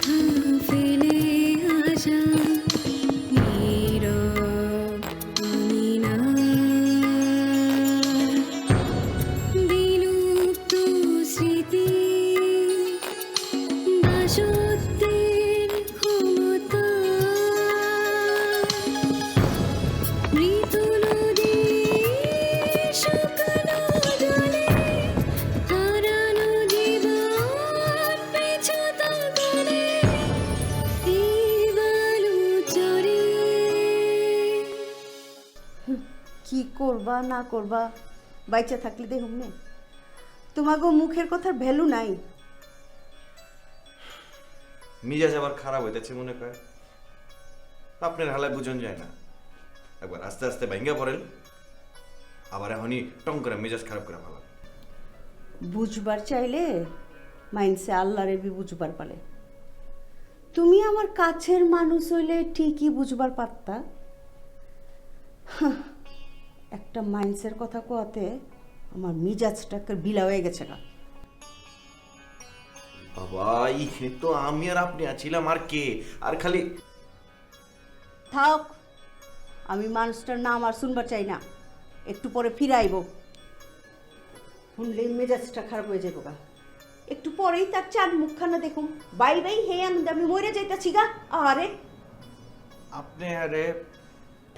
বাধা ফেলে আসা নীরব আমি না, বিলুপ্ত স্মৃতি দাসত্বের ক্ষমতা, মৃত নদী শুকনো জলে হারানো জীবন পিছু তগলে এই বালু চরে। কি করবা না করবা বাইচা থাকলে দেখুন নে, তোমাগো মুখের কথার ভ্যালু নাই। মিজাজ আবার খারাপ হইতেছে মনে করে, আপনার হালায় বুঝন যায় না। একবার আস্তে আস্তে ভেঙ্গে পড়েন, আবার এখনই টং করে মেজাজ খারাপ করে ফেলান। বুঝবার চাইলে মাইন্ডসে আল্লাহরে বি বুঝবার পারে। তুমি আমার কাছের মানুষ হইলে ঠিকই বুঝবার পারতা। হাহ, একটা মাইন্ডসের কথা কোয়াতে আমার মিজাজটাকে বিলা হয়ে গেছে গা। বাবা ইহে তো আমি আর আপনি আছিলাম, আর কে? আর খালি থাক, আমি মানুষটার নাম আর শুনবার চাই না। একটু পরে ফিরে আইব, শুনলেই মেজাজটা খারাপ হয়ে যাবো গা। একটু পরেই তার চাঁদ মুখখানা দেখুন, বাই বাই হে আমি মরে যাইতাছি গা। আরে আপনি আরে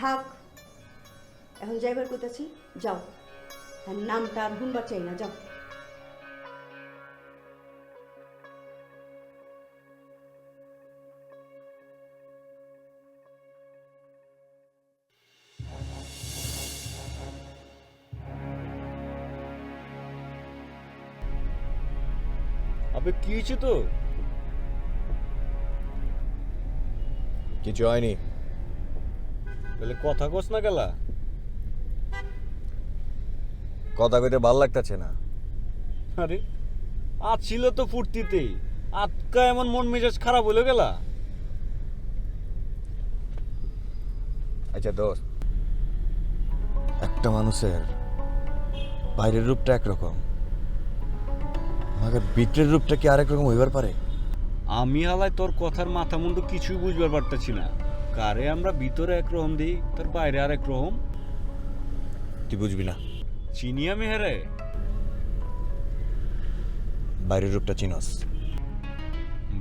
থাক, এখন যাইবার কইতাছি, যাও। আর নামটা আর শুনবার চাই না, যাও। আবে কি হয়েছে তো? কিছু হয়নি। বলে কথা কস না গেলা? কথা কইতে ভাল লাগতেছে না। আরে আজ ছিল তো ফুর্তিতে, আজকা এমন মন মেজাজ খারাপ হইলো গেলা? আচ্ছা দোস্ত, একটা মানুষের বাইরের রূপটা একরকম, আমাকে ভিতরের রূপটা কি আরেক রকম হইবার পারে? আমি হালায় তোর কথার মাথা মুন্ডু কিছুই বুঝবার পারতেছি না। কারে আমরা ভিতরে একরকম দিই, তোর বাইরে আরেক রকম। তুই বুঝবি না। চিনি আমি হেরে? বাইরের রূপটা চিনস?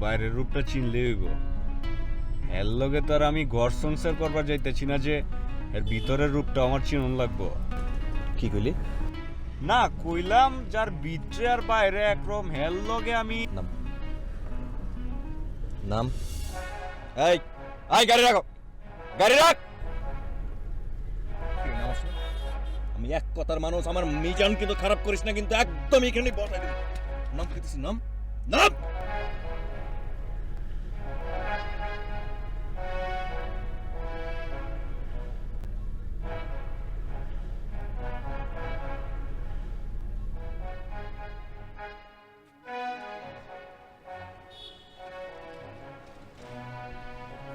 বাইরের রূপটা চিনলে হইব। এর লগে তো আর আমি ঘর সংসার করবার যাইতেছি না যে এর ভিতরের রূপটা আমার চিনন লাগবো। কি কইলি? না কইলাম যার ভিতরে আর বাইরে একরকম, হের লগে আমি নাম নাম এই আই গাড়ি রাখো, গাড়ি রাখ। আমি এক কথার মানুষ, আমার মিজান কিন্তু খারাপ করিস না, কিন্তু একদম এখানে বসাই দিবি। নাম কইতেছি, নাম নাম।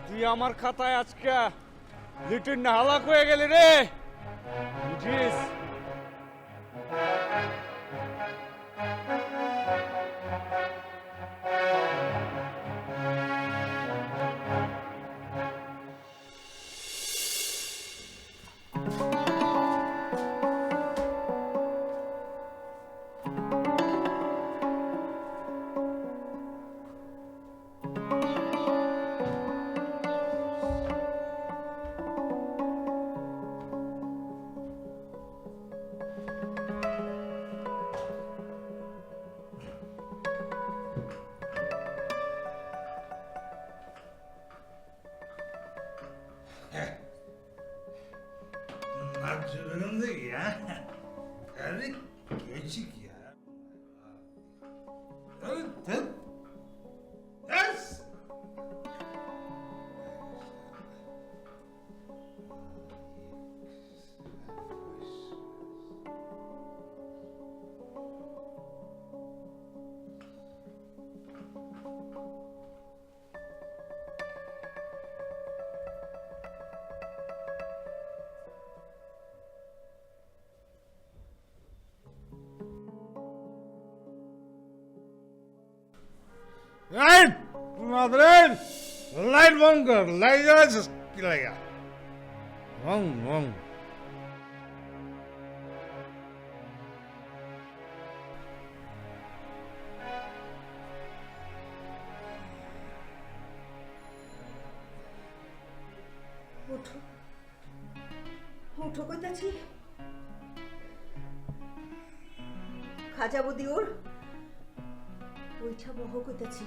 তুই আমার খাতায় আজকে লিটির নাহালাক হয়ে গেলি রে, বুঝিস? Nasıl ya? Yani geçik ya. Evet. Yes. এই মাদ্রেন লাইট বন্ধ কর, লাইট জ্বালাইছিস কি লাগা? রং রং উঠো উঠো কইতাছি। খাজা বদি ওর ওইটা বহ কইতাছি।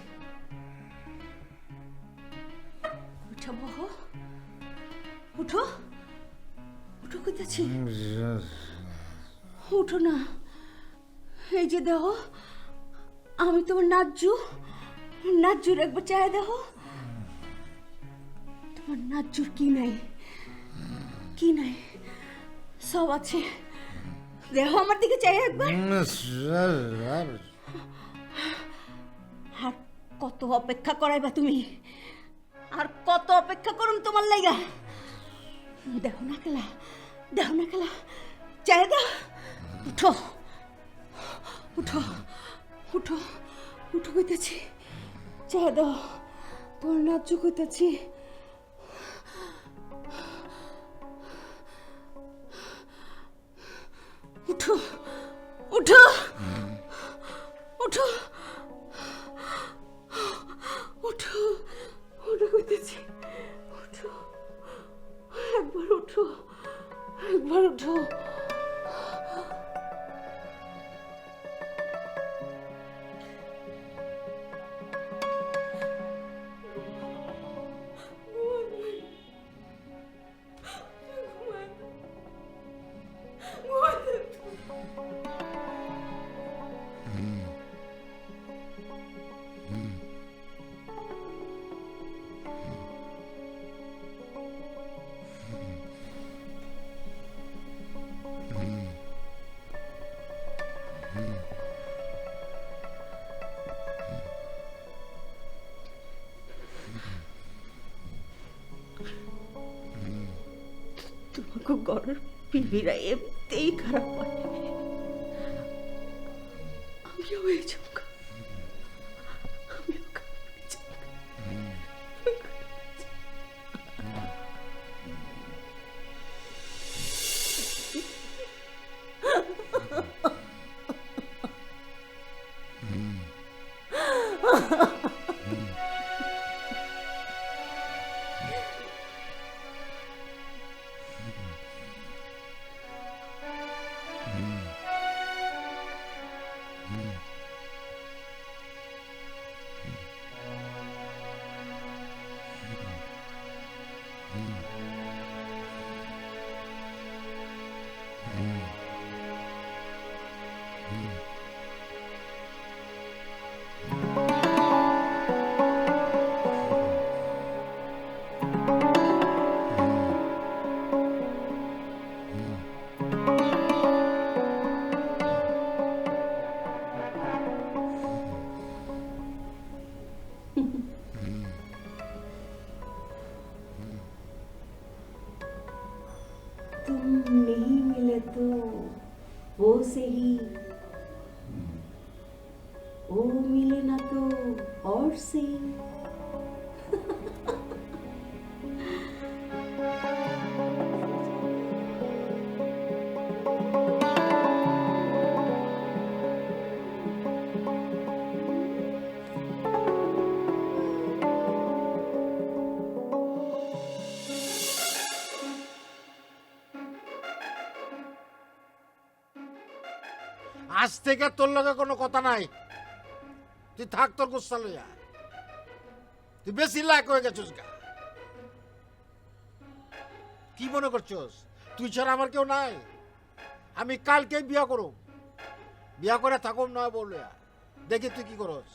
ওইটা বহ, উঠো উঠো কইতাছি। উঠো না, এই যে দেহ আমি তোমার নাজ্জুর একবার চায় দেহ। তোমার নাজ্জুর কি নাই, কি নাই, সব আছে। দেহ আমার দিকে চাই একবার। আর কত অপেক্ষা করাইবা তুমি, আর কত অপেক্ষা করুন তোমার লাইগা। দেখো না খেলা, দেখো না খেলা, চাই দাও। উঠো উঠো উঠো উঠো কইতেছি, চাই দাও। তোমার নাজ্জু কইতেছি। উঠো উঠো উঠো উঠো উঠো কইতেছি। উঠো একবার, উঠো একবার, উঠো। তোমাকে ঘরের বিবিরা এমনিতেই খারাপ হয়, আমিও হয়ে যাবো, আমিও খারাপ হয়ে যাবো। तुम नहीं मिले तो वो सही, वो मिले ना तो और सही। আজ থেকে তোর লগে কোনো কথা নাই, তুই থাক তোর গুচ্ছা লইয়া। তুই বেশি লাইক হয়ে গেছিস গা। কি মনে করছস তুই ছাড়া আমার কেউ নাই? আমি কালকে বিয়া করব, বিয়া করে থাকুম নয় বললে। দেখি তুই কি করস।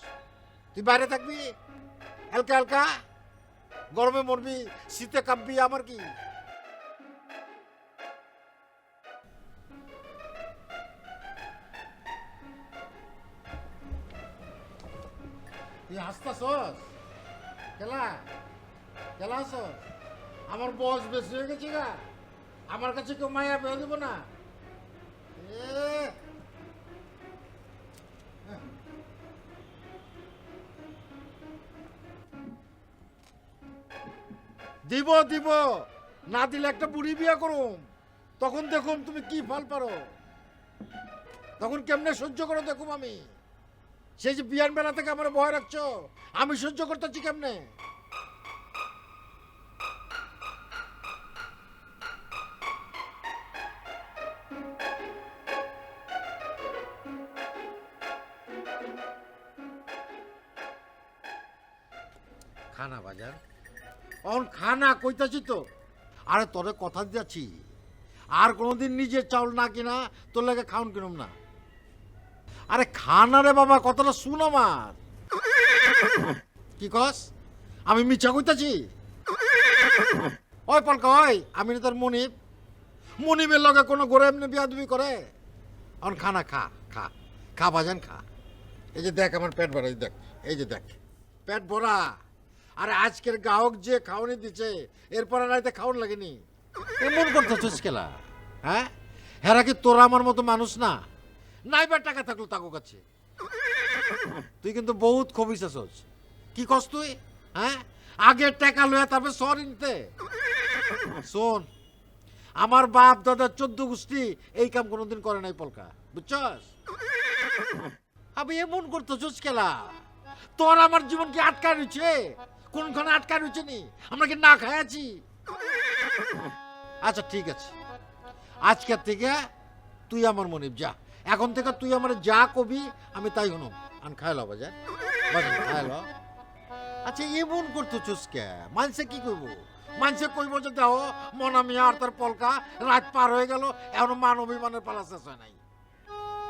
তুই বাইরে থাকবি হালকা হালকা, গরমে মরবি, শীতে কাঁপবি, আমার কি? তুই হাসতাছস খেলা খেলা হাসস? আমার বয়স বেশি হয়ে গেছে গা, আমার কাছে কেউ মায়া পেয়ে দেবো না। দিব দিব, না দিলে একটা বুড়ি বিয়া করুম, তখন দেখুম তুমি কি ফল পারো, তখন কেমনে সহ্য করো দেখুম আমি। সেই যে বিয়ান বেলা থেকে আমার ভয় রাখছো, আমি সহ্য করতেছি কেমনে? খানা বাজার অন খানা কইতাছি তো। আরে তোরে কথা দিয়াছি, আর কোনোদিন নিজের চাউল না কিনা তোর লাগে খাউন কিনুম না। আরে খানা রে বাবা, কথাটা শুন আমার। কি কস? আমি মিছা কইতাছি? ওই পলকা ওই, আমি না তোর মনিব? মনিবের লগে কোনো গড়ে এমনি বিয়াদবি করে? অন খানা খা খা খা বাজান খা। এই যে দেখ আমার পেট ভরা, এই দেখ, এই যে দেখ পেট ভরা। আরে আজকের গ্রাহক যে খাওয়ানি দিচ্ছে, এরপরে রাইতে খাওয়ান লাগেনি। এমন করতেছিস খেলা? হ্যাঁ, হেরা কি তোরা আমার মতো মানুষ না? নাইবার টাকা থাকলো তাকো কাছে। তুই কিন্তু বহুত খবিস আছস। কি কস তুই? হ্যাঁ, আগে টাকা লয়া তারপর সর নিতে। শোন, আমার বাপ দাদা 14 গোষ্ঠী এই কাম কোনোদিন করে নাই পলকা, বুঝছস? আমি এমন করতেছিস খেলা? তোর আমার জীবন কি আটকা রয়েছে? কোনখানে আটকা রয়েছে নি? আমরা কি না খাইয়াছি? আচ্ছা ঠিক আছে, আজকের থেকে তুই আমার মনিব, যা। এখন থেকে তুই আমার যা কবি আমি তাই শুনুম। আন খাইল বাজার, বাজার খাইল। আচ্ছা এমন করতেছিস কে? মানুষে কি কইব? মানুষে কইব যে দেহ মনা মিয়া আর তার পলকা রাত পার হয়ে গেল, এখন মান অভিমানের পালা শেষ হয় নাই।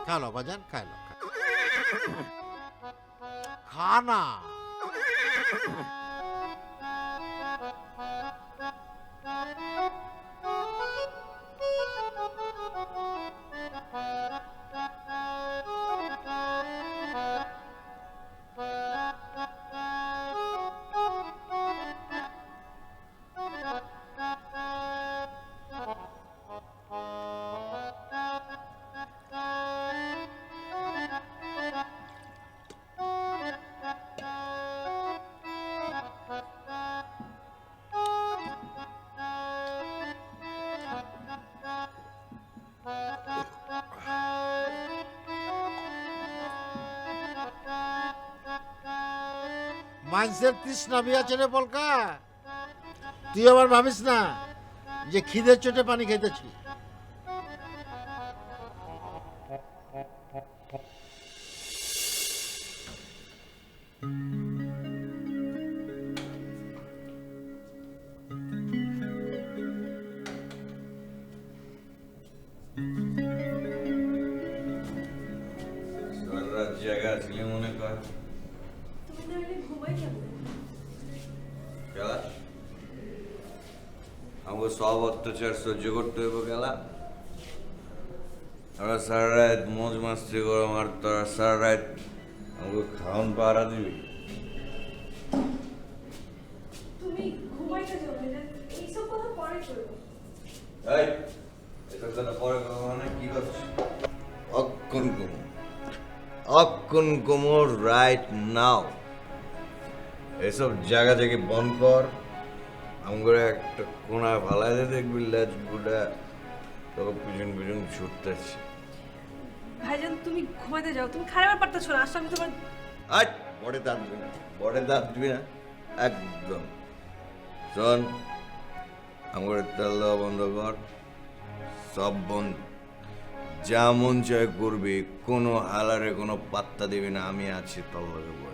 খাইল বাজান, খাইল খানা। মানুষের তৃষ্ণা বিয়াছে রে পলকা। তুই আবার ভাবিস না যে খিদের চোটে পানি খাইতেছি। সারা রাত জায়গা ছিল মনে কর। তুমি তাহলে ঘুমাই কেমন? গেলা আমাকে সব অত্যাচার সহ্য করতে হইব গেলা। আমরা সারা রাত মজ মাস্তি করো, আর তোরা সারা রাত আমাকে খাওয়ান পাহারা দিবি। তুমি ঘুমাইতে যাও ভাইজান, এইসব কথা পরে করবো। এই এসব কথা পরে কথা মানে কি করছিস? অক্ষণ কুমো, অক্ষণ কুমো, রাইট নাও এসব জায়গা থেকে বন্ধ কর। আমার একটা কোনায় ভালাই দে, দেখবি লেজ গুডা তোকে পিছন পিছন ছুটতেছি। ভাইজান তুমি ঘুমাইতে যাও, তুমি খারাপ পারতেছো না। আসলে আমি তোমার আজ বড়ে দাঁত দিবি না, বড়ে দাঁত দিবি না একদম। শোন, আমার তেল দেওয়া বন্ধ কর, সব বন্ধ। যা মন চায় করবি, কোনো হালারে কোনো পাত্তা দিবি না। আমি আছি তোর লগে বই।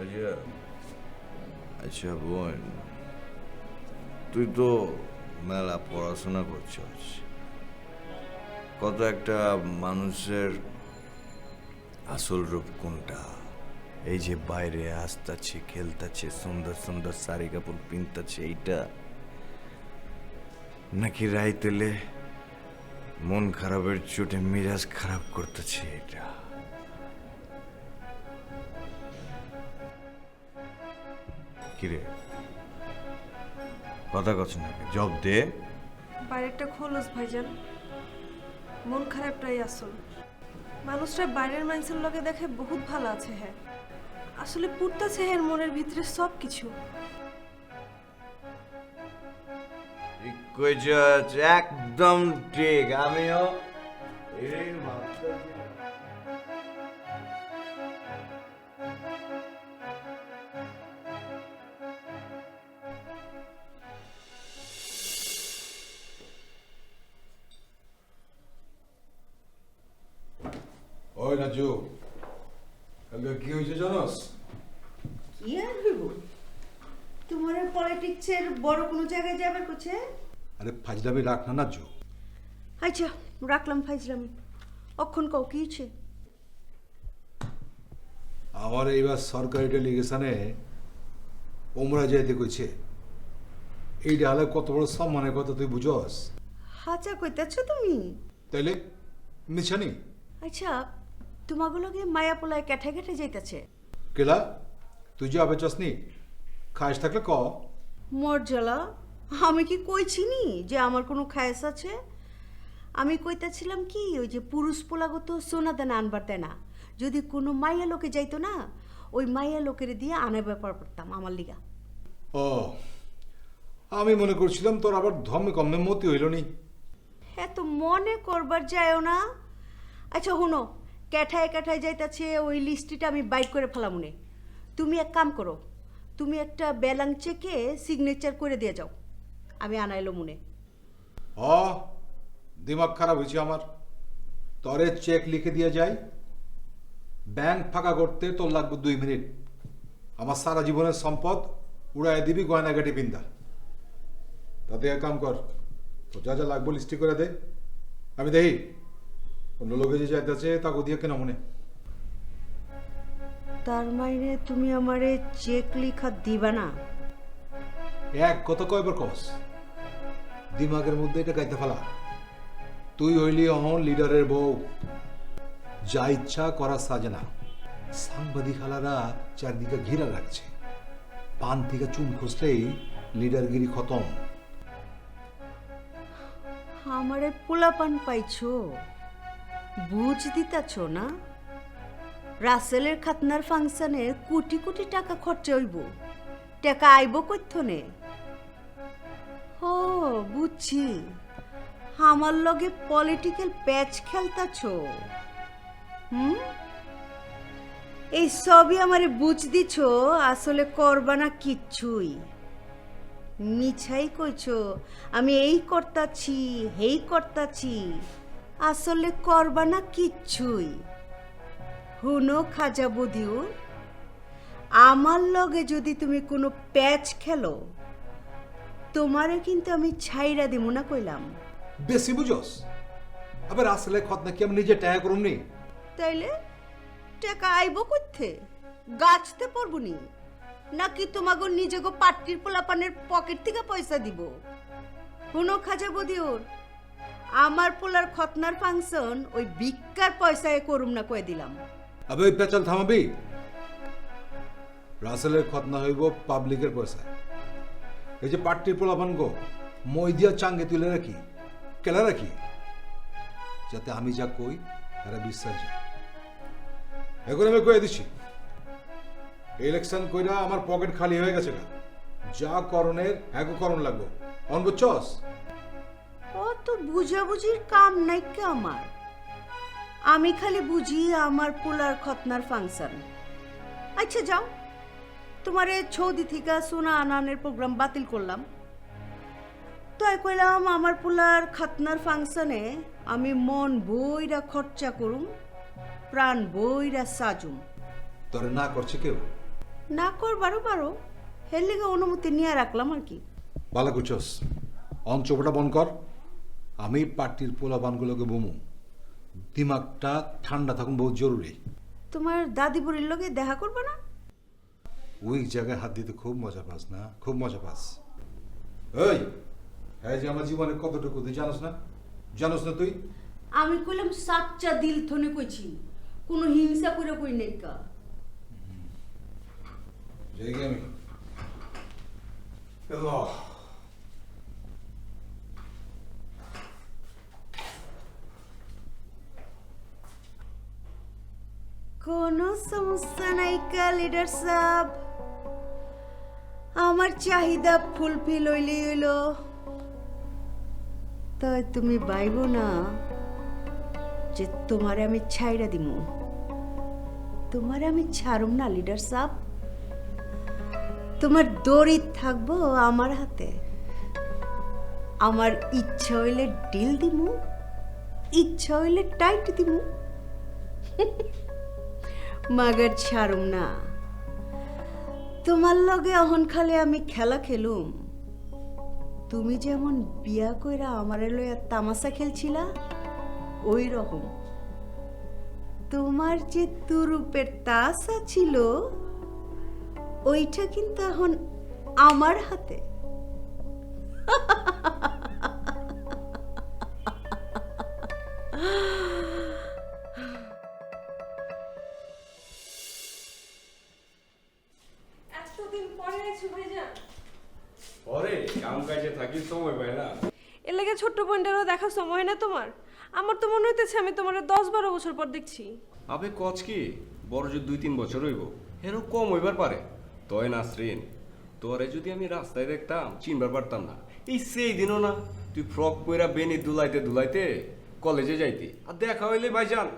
আচ্ছা আচ্ছা বোন, তুই তো মেলা পড়াশোনা করছিস। কত একটা মানুষের আসল রূপ কোনটা? এই যে বাইরে আসতেছে, খেলতেছে, সুন্দর সুন্দর শাড়ি কাপড় পিনতেছে, এইটা নাকি রাইতেলে মন খারাপের চোটে মেজাজ খারাপ করতেছে এটা? কিরে কথা কছ নাকি? জব দে। বাইরেটা খোলস ভাইজান, মন খারাপটাই আসল। মানুষরা বাইরের মানুষের লগে দেখে বহুত ভালো আছে, হ্যাঁ, আসলে পুরতাছে এর মনের ভিতরে সব কিছু। ঠিক কইছস, একদম ঠিক। আমিও এই ভাবতেছি। ওই রাজু, কালকে কি হয়েছে জানোস? কি আর হইব? তোমার পলিটিক্সের বড় কোনো জায়গায় যাবার করছে? আরে ফাজলামি রাখ না রাজু। আচ্ছা, রাখলাম ফাইজলামি। অক্ষণ কও কি হচ্ছে? আমার এইবার সরকারি ডেলিগেশনে ওমরা যাইতে কইছে। এইটা হলে কত বড় সম্মানের কথা তুই বুঝস? হাচা কইতেছ তুমি? তাইলে মিছানি আচ্ছা, তোমাগুলোকে মায়া পোলায় কেঠে কেটে যাইতেছে। কেলা তুই যে আবে চাসনি, খাইস থাকলে ক। মর্যালা, আমি কি কইছিনি যে আমার কোনো খায়স আছে? আমি কইতাছিলাম কি, ওই যে পুরুষ পোলাগত সোনা দানা আনবার দেয় না, যদি কোনো মাইয়া লোকে যাইতো না, ওই মাইয়া লোকের দিয়ে আনার ব্যাপার করতাম আমার লিগা। ও, আমি মনে করছিলাম তোর আবার ধমে কমে মতি হইল নি। হ্যাঁ, তো মনে করবার যায়ও না। আচ্ছা হুনো, ক্যাঠায় ক্যাঠায় যাইতাছে ওই লিস্টটা আমি বাইট করে ফেলাম মনে। তুমি এক কাম করো, তুমি একটা ব্যালাং চেকে সিগনেচার করে দিয়ে যাও, আমি আনাইলো মনে। ও, দিমাগ খারাপ হয়েছে আমার। তরে চেক লিখে দিয়ে যাই, ব্যাংক ফাঁকা করতে তোর লাগবে 2 মিনিট। আমার সারা জীবনের সম্পদ উড়াই দিবি গয়নাগাটি পিন্দা। তাতে এক কাম কর, তো যা যা লাগবো লিস্টি করে দে, আমি দেখি অন্য লোকে যে যাইতেছে তাকে দিয়ে কেন মনে। তার মাইনে তুমি আমারে চেক লিখা দিবা না? এক কথা কয়বার কস, দিমাগের মধ্যে এটা গাইতে ফেলা। তুই হইলি অহন লিডারের বউ, যা ইচ্ছা করা সাজে না। সাংবাদিক হালারা চারদিকে ঘিরা রাখছে, পান থেকে চুন খসলেই লিডারগিরি খতম। আমারে পোলাপান পাইছো, বুঝ দিতাছ না? রাসেলের খাতনার ফাংশনে কোটি কোটি টাকা খরচা হইব, টাকা আইব কইথনে? ও বুঝছি, আমার লগে পলিটিক্যাল প্যাচ খেলতাছ। এই সবই আমারে বুঝ দিছ, আসলে করবা না কিচ্ছুই। মিছাই কইছো আমি এই করতাছি হেই করতাছি, আসলে করবা না কিচ্ছুই। হুনো খাজা বদিও, আমার লগে যদি তুমি কোনো প্যাচ খেলো, তোমারে কিন্তু আমি ছাইরা দিব না কইলাম। বেশি বুঝস? আবার আসলে খতনা কি আমি নিজে টাকা করুম নি? তাইলে টাকা আইব কইতে? গাছতে পড়বনি নাকি তোমাগো নিজেগো পাট্টির পোলাপানের পকেট থেকে পয়সা দিব? হুনো খাজা বদিওর, আমার পোলার খতনার ফাংশন ওই ভিক্ষার পয়সায় করুম না কয়ে দিলাম। আবে ওই পেঁচাল থামাবি? রাসেলের খতনা হইব পাবলিকের পয়সা। এই যে পাট্টির পোলাপান গো মই দিয়া চাঙ্গে তুলে রাখি, কেলা রাখি, যাতে আমি যা কই তারা বিশ্বাস যায়। এখন আমি কয়ে দিচ্ছি, ইলেকশন কইরা আমার পকেট খালি হয়ে গেছে, যা করণের হ্যাগো করণ লাগবো। অন বুঝছস? ও তো বুঝাবুঝির কাম নাই কে আমার। আমি খালি বুঝি আমার পোলার খতনার ফাংশন। আচ্ছা যাও, তোমারে ছৌদি থেকে সোনা আনানের প্রোগ্রাম বাতিল করলাম। তাই কইলাম আমার পোলার খতনার ফাংশনে আমি মন বইরা খরচা করুম, প্রাণ বইরা সাজুম। তোরে না করছে কেউ? না করবারও পারো, হের লিগে অনুমতি নিয়ে রাখলাম আর কি। ভালো করছস, অন চোপটা বন কর। আমি পার্টির পোলাপানগুলোকে বমু, দিমাগটা ঠান্ডা থাকুন বহুত জরুরি। তোমার দাদি বুড়ির লগে দেখা করবে না? ওই জায়গায় হাত দিতে খুব মজা পাস না? খুব মজা পাস। এই, হ্যাঁ যে আমার জীবনে কতটুকু তুই জানোস না? জানোস না তুই? আমি কইলাম সাচ্চা দিল থনে কইছি, কোনো হিংসা করে কই নাই কা। যাই গে আমি। আল্লাহ। কোনো সমস্যা নাই কা লিডার সাহেব, আমার চাহিদা ফুলফিল হইলেই হইল। তাই তুমি বাইবো না যে তোমারে আমি ছাইড়া দিমু। তোমারে আমি ছাড়ুম না লিডার সাহেব, তোমার দড়ি থাকবো আমার হাতে। আমার ইচ্ছা হইলে ডিল দিমু, ইচ্ছা হইলে টাইট দিমু, মাগার ছাড়ুম না। তোমার লগে অহন খালে আমি খেলা খেলুম। তুমি যেমন বিয়া কইরা আমারে লইয়া তামাশা খেলছিলা ওই রকম। তোমার যে তুরুপের তাসা ছিল ওইটা কিন্তু এখন আমার হাতে। এতদিন পরে আছো ভাইজান। পরে কাম কাজে থাকি, সময় পাই না। এর লাগে ছোট্ট বোনটারও দেখার সময় না তোমার? আমার তো মনে হইতেছে আমি তোমার 10-12 বছর পর দেখছি। আবে কচ কি বড় যে 2-3 বছর হইব, এরও কম হইবার পারে। তয় নাসরিন, তোরে যদি আমি রাস্তায় দেখতাম চিনবার পারতাম না। এই সেই দিনও না তুই ফ্রক পইরা বেনি দুলাইতে দুলাইতে কলেজে যাইতি, আর দেখা হইলে ভাইজান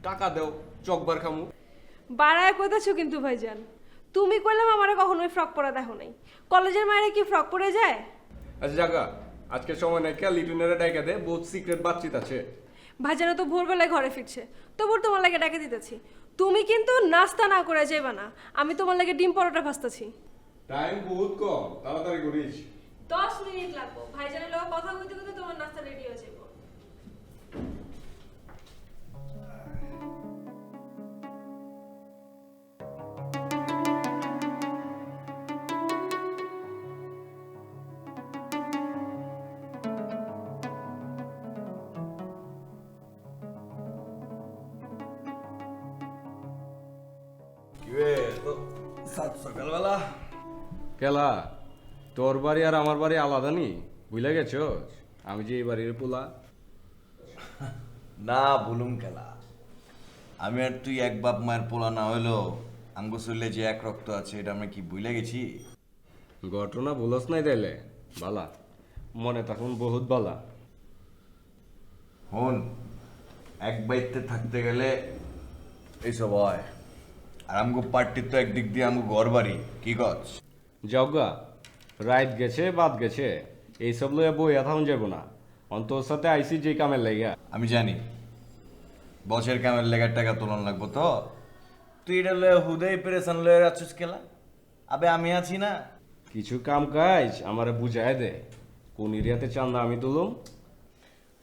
টাকা দেও চকবার খামু। বাড়ায় কইতাছো কিন্তু ভাইজান। তুমি কইলাম আমারে কখনোই ফ্রক পরা দেখো নাই। কলেজের মায়েরা কি ফ্রক পরে যায়? আচ্ছা জাগা, আজকে সময় নাই, কে লিটুনেরা ডাইকা দে, বহুত সিক্রেট বাতচিত আছে। ভাইজানা তো ভোরবেলায় ঘরে ফিরছে, তবুর তোমার লাগে ডাকে দিতেছি। তুমি কিন্তু নাস্তা না করে যাইবা না, আমি তোমার লাগে ডিম পরোটা ভাজতেছি। টাইম বহুত কম, তাড়াতাড়ি করিস। 10 মিনিট লাগবে। ভাইজানের লগে কথা কইতে কইতে তোমার নাস্তা রেডি হয়ে যাবে। সকালবেলা কেলা, তোর বাড়ি আর আমার বাড়ি আলাদা নি, বুঝলে গেছস? আমি যে এই বাড়ির পোলা। না বলুম খেলা, আমি আর তুই এক বাপ মায়ের পোলা না হইলো আঙ্গু চললে যে এক রক্ত আছে এটা আমরা কি ভুলে গেছি? ঘটনা ভুলস নাই তাইলে বালা, মনে তখন বহুত বালা। হন, এক বাইতে থাকতে গেলে এইসব হয়। আর আমগো পার্টির তো একদিক দিয়ে আমগো ঘর বাড়ি, কি কস? জগা রাইত গেছে বাদ গেছে, এইসব লইয়া বই থাকুন যাব না। অন্তর সাথে আইসি যে কামের লাইগা। আমি জানি বসের কামের লেগার টাকা তোলন লাগবো তো। তুই এটা লয়ে হুদেই পেরেছান লয়ে যাচ্ছিস কেলা? আবে আমি আছি না। কিছু কাম কাজ আমারে বুঝায় দে, কোন এরিয়াতে চান্দা আমি তুলুম।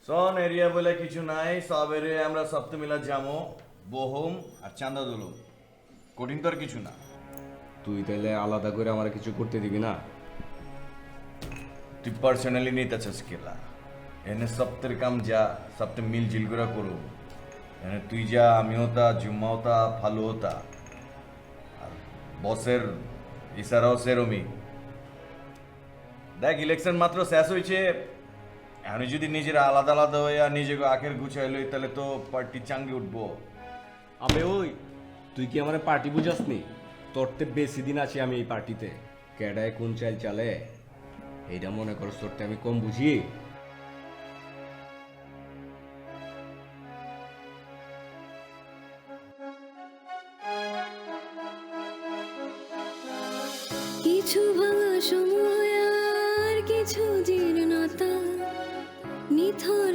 সন এরিয়া বলে কিছু নাই, সব এরিয়া আমরা সপ্তাহ মিলা যাবো, বহম আর চান্দা তুলুম। কঠিন তো আর কিছু না। তুই তাইলে আলাদা করে আমার কিছু করতে দিবি না? তুই পার্সোনালি নিতে চাস কেলা? এনে সপ্তাহের কাম যা সপ্তাহে মিলজিল করে করু। এনে তুই যা, আমিও তা, জুম্মাও তা, ফালুও তা। আর বসের ইশারাও সেরমি। দেখ ইলেকশন মাত্র শেষ হয়েছে, আমি যদি নিজেরা আলাদা আলাদা হয়ে আর নিজেকে আখের গুছাই লই তাহলে তো পার্টি চাঙ্গি উঠবো। আবে ওই, তুই কি আমার পার্টি বুঝাস নি? তোরতে বেশি দিন আছি আমি এই পার্টিতে। কেডায় কোন চাল চালে এইটা মনে করস তোরতে আমি কম বুঝি? কিছু ভাঙা সময় আর কিছু জীর্ণতা নিথর